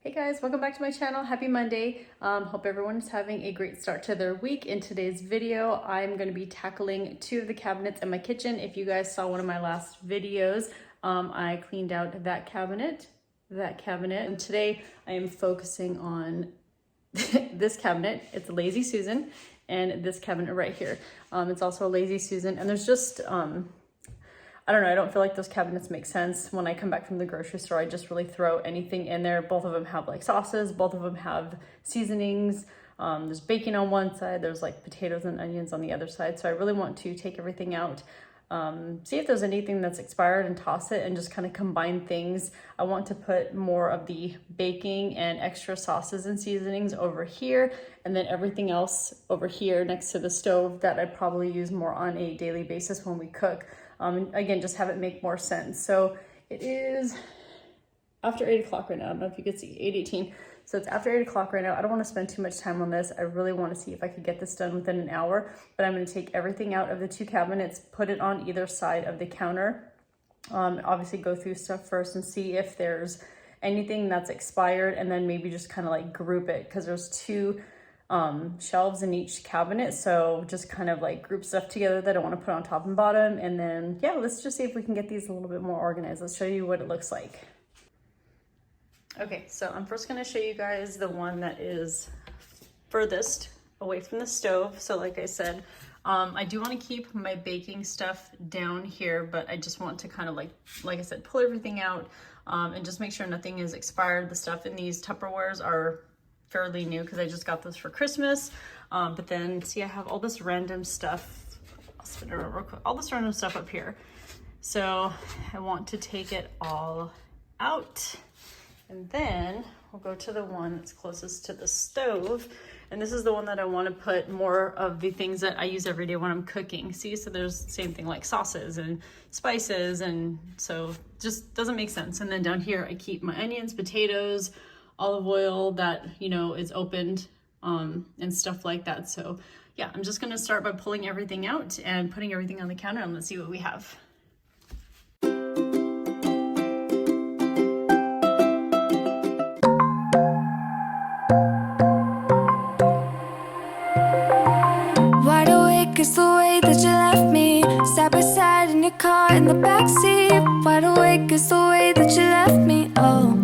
Hey guys, welcome back to my channel. Happy Monday. Hope everyone's having a great start to their week. In today's video, I'm going to be tackling two of the cabinets in my kitchen. If you guys saw one of my last videos, I cleaned out that cabinet, and today I am focusing on this cabinet. It's a Lazy Susan, and this cabinet right here. It's also a Lazy Susan, and there's just I don't know, I don't feel like those cabinets make sense. When I come back from the grocery store, I just really throw anything in there. Both of them have like sauces, both of them have seasonings. There's bacon on one side, there's like potatoes and onions on the other side. So I really want to take everything out, see if there's anything that's expired and toss it and just kind of combine things. I want to put more of the baking and extra sauces and seasonings over here, and then everything else over here next to the stove that I probably use more on a daily basis when we cook. Again, just have it make more sense. So it is after 8 o'clock right now. I don't know if you could see, 8:18. So it's after 8 o'clock right now. I don't want to spend too much time on this. I really want to see if I could get this done within an hour, but I'm going to take everything out of the two cabinets, put it on either side of the counter. Obviously go through stuff first and see if there's anything that's expired, and then maybe just kind of like group it, because there's two shelves in each cabinet, so just kind of like group stuff together that I want to put on top and bottom. And then yeah, let's just see if we can get these a little bit more organized. Let's show you what it looks like. Okay, so I'm first going to show you guys the one that is furthest away from the stove. So like I said, I do want to keep my baking stuff down here, but I just want to kind of like I said, pull everything out and just make sure nothing is expired. The stuff in these Tupperwares are fairly new because I just got those for Christmas. But then see, I have all this random stuff. I'll spin it around real quick. All this random stuff up here. So I want to take it all out. And then we'll go to the one that's closest to the stove. And this is the one that I want to put more of the things that I use every day when I'm cooking. See, so there's the same thing like sauces and spices. And so just doesn't make sense. And then down here, I keep my onions, potatoes, olive oil that, you know, is opened and stuff like that. So yeah, I'm just going to start by pulling everything out and putting everything on the counter, and let's see what we have. Wide awake is the way that you left me, side by side in your car in the backseat. Wide awake is the way that you left me, oh.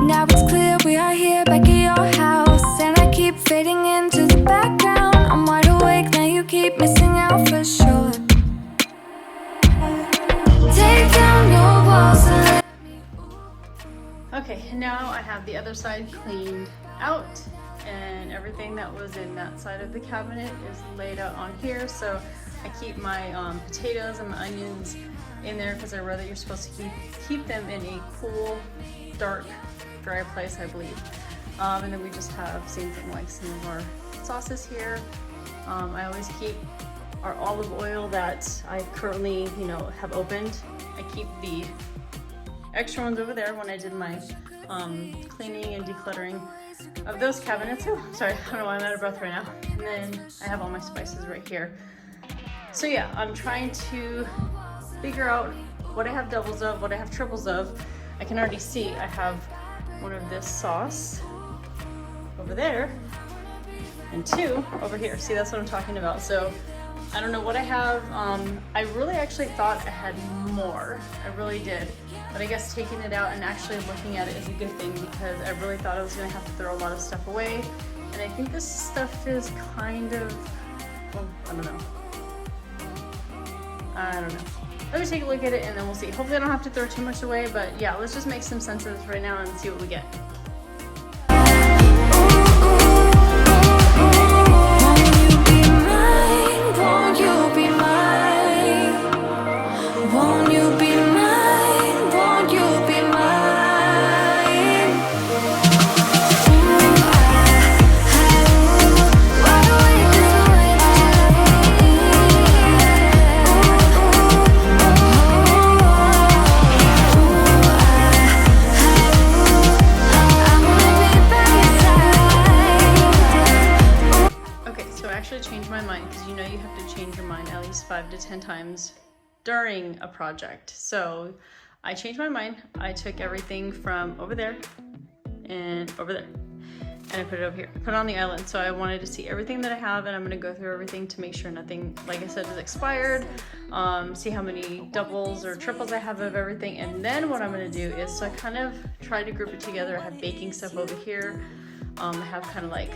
Now it's clear we are here back at your house, and I keep fading into the background. I'm wide awake, now you keep missing out for sure. Take down your walls and let me. Okay, and now I have the other side cleaned out, and everything that was in that side of the cabinet is laid out on here. So I keep my potatoes and my onions in there because I read that you're supposed to keep them in a cool, dark, dry place, I believe. And then we just have same thing like some of our sauces here. I always keep our olive oil that I currently, you know, have opened. I keep the extra ones over there when I did my cleaning and decluttering of those cabinets. Oh, sorry, I don't know why I'm out of breath right now. And then I have all my spices right here. So yeah, I'm trying to figure out what I have doubles of, what I have triples of. I can already see I have one of this sauce over there and two over here. See, that's what I'm talking about. So I don't know what I have. I really actually thought I had more. I really did. But I guess taking it out and actually looking at it is a good thing, because I really thought I was going to have to throw a lot of stuff away. And I think this stuff is kind of, well, I don't know. Let me take a look at it and then we'll see. Hopefully I don't have to throw too much away, but yeah, let's just make some sense of this right now and see what we get. Won't you be mine? Won't you be mine? Won't you be mine? Wide awake is the way that you I wanna be by your side. Okay, so I actually changed my mind, because you know you have to change your mind at least 5 to 10 times during a project. So I changed my mind. I took everything from over there and over there, and I put it over here, put it on the island. So I wanted to see everything that I have, and I'm gonna go through everything to make sure nothing, like I said, is expired, see how many doubles or triples I have of everything. And then what I'm gonna do is, so I kind of try to group it together. I have baking stuff over here. I have kind of like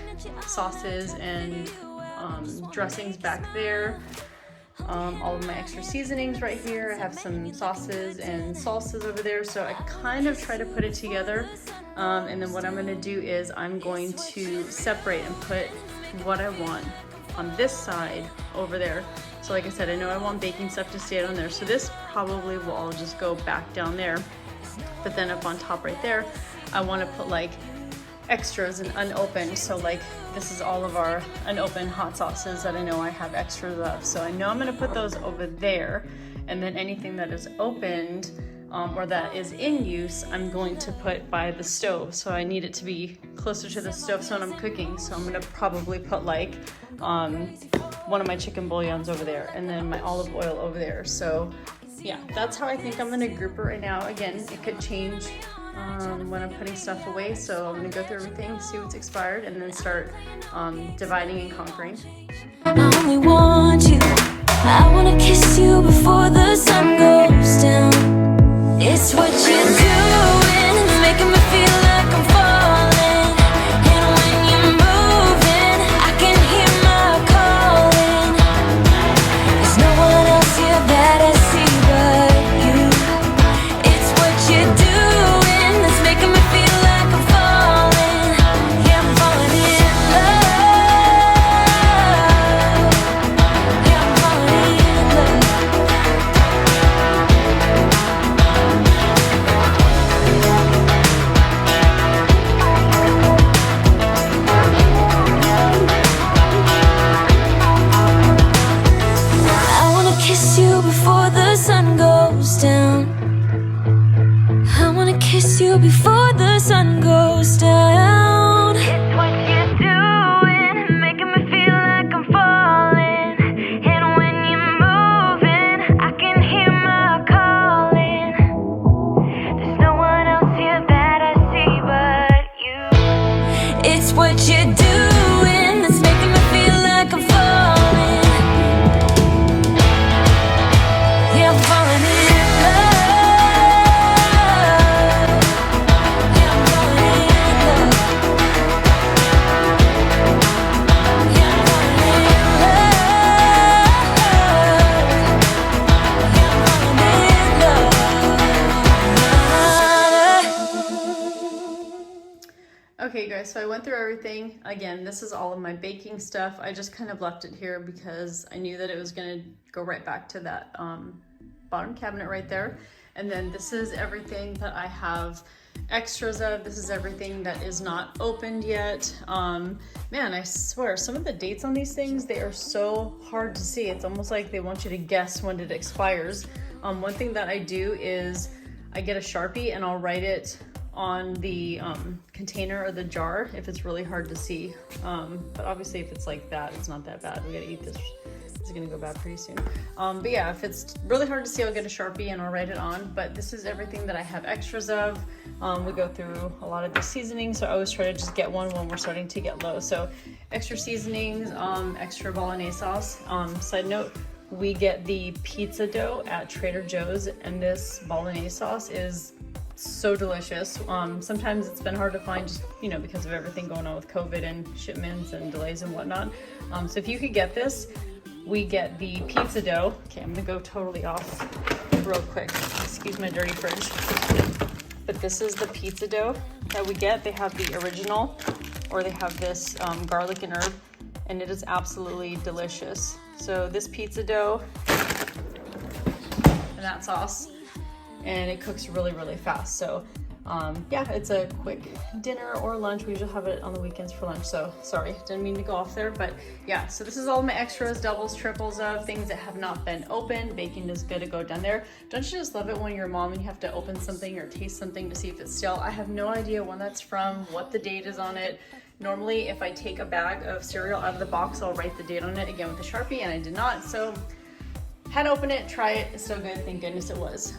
sauces and dressings back there. All of my extra seasonings right here. I have some sauces and salsas over there. So I kind of try to put it together. And then what I'm gonna do is I'm going to separate and put what I want on this side over there. So like I said, I know I want baking stuff to stay on there. So this probably will all just go back down there. But then up on top right there, I wanna put like extras and unopened. So like this is all of our unopened hot sauces that I know I have extras of. So I know I'm gonna put those over there. And then anything that is opened, or that is in use, I'm going to put by the stove. So I need it to be closer to the stove so when I'm cooking. So I'm gonna probably put like one of my chicken bouillons over there, and then my olive oil over there. So yeah, that's how I think I'm gonna group it right now. Again, it could change when I'm putting stuff away. So I'm gonna go through everything, see what's expired, and then start dividing and conquering. I only want you. I wanna kiss you before the sun goes down. It's what you're doing, it's making me feel like I'm falling. And when you're moving, I can hear my calling. There's no one else here that I see but you. It's what you're doing that's making me feel like I'm falling. Yeah, I'm falling in love. Yeah, I'm falling in love. I wanna kiss you before the sun goes down. I wanna kiss you before the sun goes down. It's what you're doing, making me feel like I'm falling. And when you're moving, I can hear my calling. There's no one else here that I see but you. It's what you're doing that's making me feel like I'm falling. Yeah, I'm falling in love. Yeah, I'm falling in love. Yeah, I'm falling in love. Yeah, I'm falling in love. Okay guys, so I went through everything. Again, this is all of my baking stuff. I just kind of left it here because I knew that it was gonna go right back to that bottom cabinet right there. And then this is everything that I have extras of. This is everything that is not opened yet. Man, I swear, some of the dates on these things, they are so hard to see. It's almost like they want you to guess when it expires. One thing that I do is I get a Sharpie and I'll write it on the container or the jar if it's really hard to see. But obviously if it's like that, it's not that bad. We gotta eat this. It's gonna go bad pretty soon. But yeah, if it's really hard to see, I'll get a Sharpie and I'll write it on. But this is everything that I have extras of. We go through a lot of the seasonings, so I always try to just get one when we're starting to get low. So extra seasonings, extra bolognese sauce. Side note, we get the pizza dough at Trader Joe's, and this bolognese sauce is so delicious. Sometimes it's been hard to find just, you know, because of everything going on with COVID and shipments and delays and whatnot. So if you could get this, we get the pizza dough. Okay, I'm gonna go totally off real quick. Excuse my dirty fridge. But this is the pizza dough that we get. They have the original, or they have this garlic and herb, and it is absolutely delicious. So this pizza dough and that sauce, and it cooks really, really fast. So yeah, it's a quick dinner or lunch. We usually have it on the weekends for lunch. So sorry, didn't mean to go off there, but yeah, so this is all my extras, doubles, triples of things that have not been opened. Baking is good to go down there. Don't you just love it when you're a mom and you have to open something or taste something to see if it's stale? I have no idea when that's from, what the date is on it. Normally, if I take a bag of cereal out of the box, I'll write the date on it again with a Sharpie, and I did not. So had to open it, try it. It's so good, thank goodness it was.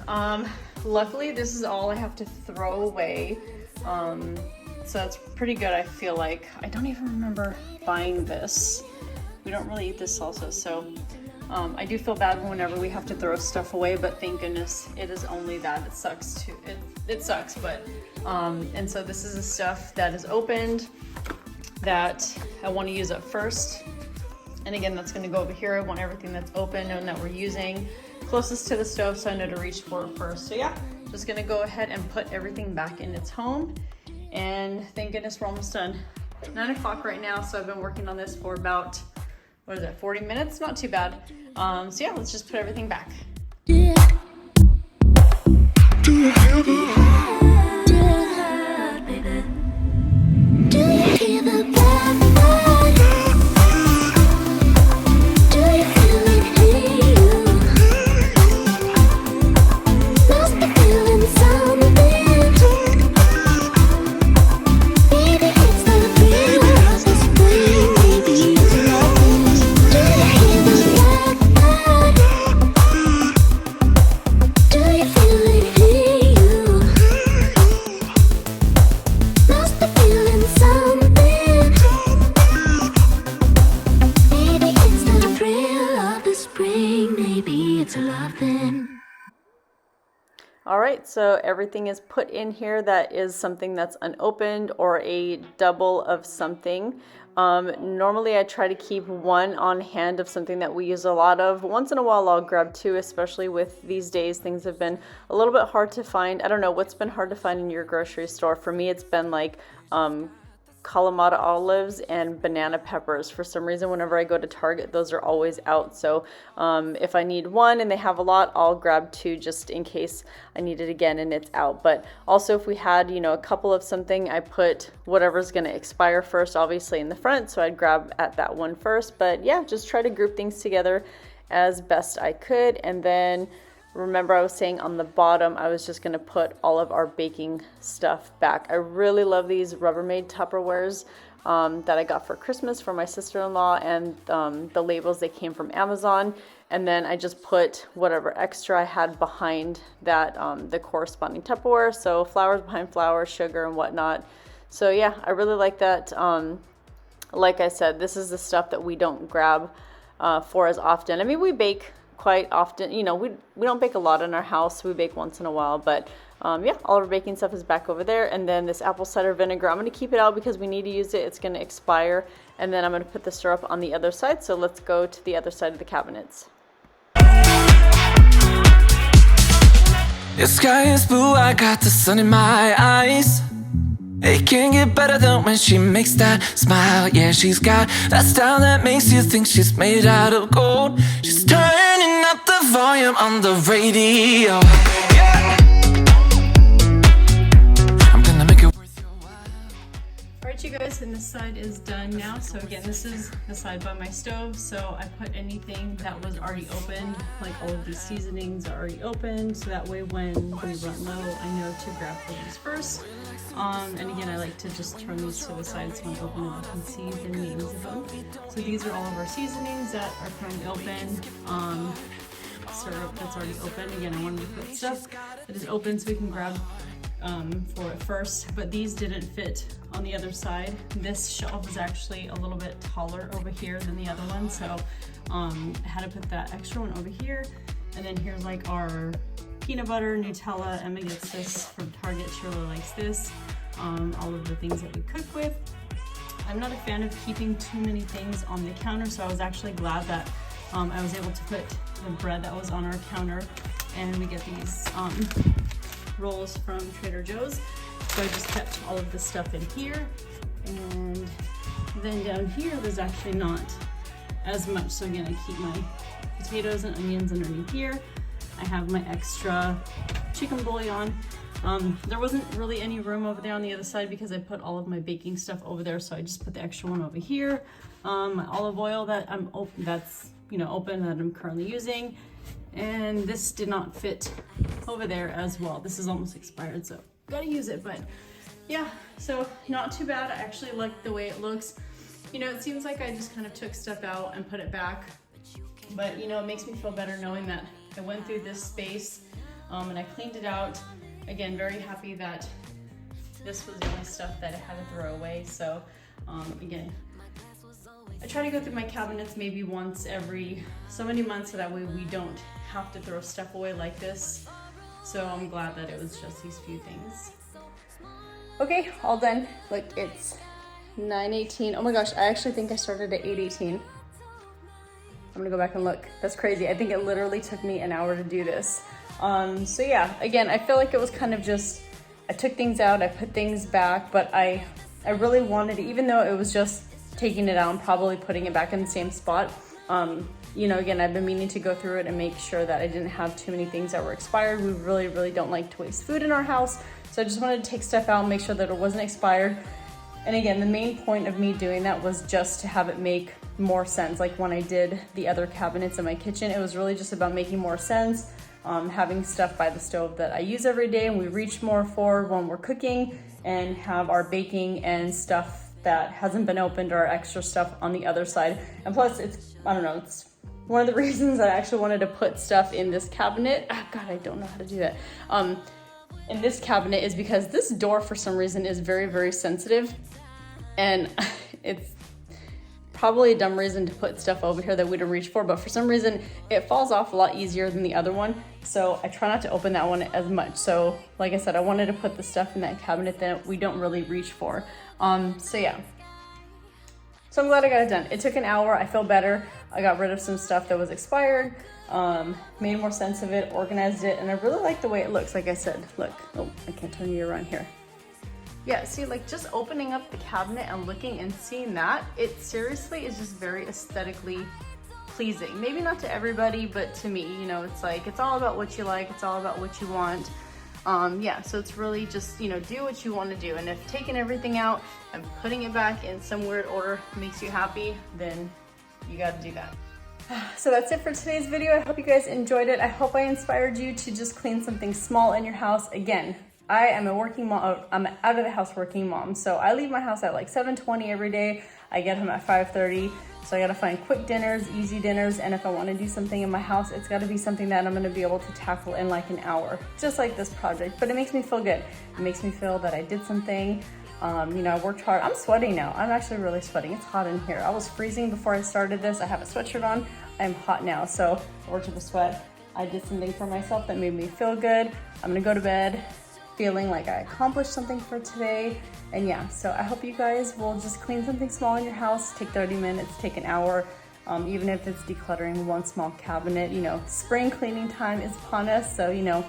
luckily this is all I have to throw away. So that's pretty good, I feel like. I don't even remember buying this. We don't really eat this salsa, so I do feel bad whenever we have to throw stuff away, but thank goodness it is only that. It sucks too. It sucks, but and so this is the stuff that is opened that I want to use up first. And again, that's going to go over here. I want everything that's open and that we're using closest to the stove, so I know to reach for it first. So yeah, just going to go ahead and put everything back in its home. And thank goodness we're almost done. 9 o'clock right now, so I've been working on this for about, what is it, 40 minutes? Not too bad. So yeah, let's just put everything back. All right, so everything is put in here that is something that's unopened or a double of something. Normally I try to keep one on hand of something that we use a lot of. Once in a while I'll grab two, especially with these days things have been a little bit hard to find. I don't know, what's been hard to find in your grocery store? For me it's been like Kalamata olives and banana peppers. For some reason, whenever I go to Target, those are always out. So if I need one and they have a lot, I'll grab two just in case I need it again and it's out. But also if we had, you know, a couple of something, I put whatever's going to expire first, obviously in the front. So I'd grab at that one first. But yeah, just try to group things together as best I could. And then remember I was saying on the bottom, I was just going to put all of our baking stuff back. I really love these Rubbermaid Tupperwares that I got for Christmas for my sister-in-law, and the labels, they came from Amazon. And then I just put whatever extra I had behind that, the corresponding Tupperware. So flowers behind flowers, sugar and whatnot. So yeah, I really like that. Like I said, this is the stuff that we don't grab for as often. I mean, we bake quite often, you know, we don't bake a lot in our house. We bake once in a while, but yeah, all of our baking stuff is back over there. And then this apple cider vinegar, I'm going to keep it out because we need to use it. It's going to expire. And then I'm going to put the syrup on the other side. So let's go to the other side of the cabinets. The sky is blue, I got the sun in my eyes. It can't get better than when she makes that smile. Yeah, she's got that style that makes you think she's made out of gold. She's turning up the volume on the radio. Yeah. I'm gonna make it worth your while. Alright you guys, and this side is done now. So again, this is the side by my stove. So I put anything that was already opened, like all of these seasonings are already opened. So that way when we run low, I know to grab for these first. And again, I like to just turn these to the side so when I open them I can see the names of them. So these are all of our seasonings that are currently open. Syrup that's already open. Again, I wanted to put stuff that is open so we can grab for it first, but these didn't fit on the other side. This shelf is actually a little bit taller over here than the other one, so I had to put that extra one over here. And then here's like our peanut butter, Nutella. Emma gets this from Target. She really likes this. All of the things that we cook with. I'm not a fan of keeping too many things on the counter, so I was actually glad that I was able to put the bread that was on our counter, and we get these rolls from Trader Joe's. So I just kept all of this stuff in here, and then down here there's actually not as much. So again, I keep my potatoes and onions underneath here. I have my extra chicken bouillon. There wasn't really any room over there on the other side because I put all of my baking stuff over there, so I just put the extra one over here. My olive oil that that's open that I'm currently using, and this did not fit over there as well. This is almost expired, so gotta use it. But yeah, so not too bad. I actually like the way it looks. It seems like I just kind of took stuff out and put it back, but it makes me feel better knowing that I went through this space and I cleaned it out. Again, very happy that this was the only stuff that I had to throw away. So again, I try to go through my cabinets maybe once every so many months so that way we don't have to throw stuff away like this. So I'm glad that it was just these few things. Okay, all done. Look, it's 9:18. Oh my gosh, I actually think I started at 8:18. I'm gonna go back and look. That's crazy. I think it literally took me an hour to do this. So yeah, again, I feel like it was kind of just, I took things out, I put things back, but I really wanted to, even though it was just taking it out and probably putting it back in the same spot, you know, again, I've been meaning to go through it and make sure that I didn't have too many things that were expired. We really don't like to waste food in our house. So I just wanted to take stuff out and make sure that it wasn't expired. And again, the main point of me doing that was just to have it make more sense. Like when I did the other cabinets in my kitchen, it was really just about making more sense. Having stuff by the stove that I use every day and we reach more for when we're cooking, and have our baking and stuff that hasn't been opened or extra stuff on the other side. And plus it's, I don't know, it's one of the reasons I actually wanted to put stuff in this cabinet. Oh God, I don't know how to do that. In this cabinet is because this door for some reason is very sensitive, and it's probably a dumb reason to put stuff over here that we don't reach for, but for some reason it falls off a lot easier than the other one. So I try not to open that one as much. So like I said, I wanted to put the stuff in that cabinet that we don't really reach for. So yeah. So I'm glad I got it done. It took an hour, I feel better. I got rid of some stuff that was expired, made more sense of it, organized it, and I really like the way it looks. Like I said, look, oh, I can't turn you around here. Yeah, see, like just opening up the cabinet and looking and seeing that, it seriously is just very aesthetically pleasing. Maybe not to everybody, but to me, you know, it's like, it's all about what you like, it's all about what you want. Yeah, so it's really just, you know, do what you want to do. And if taking everything out and putting it back in some weird order makes you happy, then you got to do that. So that's it for today's video. I hope you guys enjoyed it. I hope I inspired you to just clean something small in your house. Again, I am a working mom. I'm an out of the house working mom. So I leave my house at like 7:20 every day. I get home at 5:30. So I gotta find quick dinners, easy dinners. And if I wanna do something in my house, it's gotta be something that I'm gonna be able to tackle in like an hour, just like this project. But it makes me feel good. It makes me feel that I did something. You know, I worked hard. I'm sweating now. I'm actually really sweating. It's hot in here. I was freezing before I started this. I have a sweatshirt on. I'm hot now. So I worked with the sweat. I did something for myself that made me feel good. I'm gonna go to bed feeling like I accomplished something for today. And yeah, so I hope you guys will just clean something small in your house. Take 30 minutes, take an hour, even if it's decluttering one small cabinet. You know, spring cleaning time is upon us, so you know,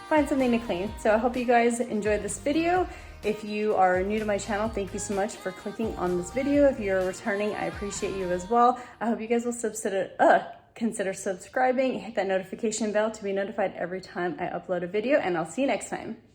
find something to clean. So I hope you guys enjoyed this video. If you are new to my channel, thank you so much for clicking on this video. If you're returning, I appreciate you as well. I hope you guys will consider subscribing, hit that notification bell to be notified every time I upload a video, and I'll see you next time.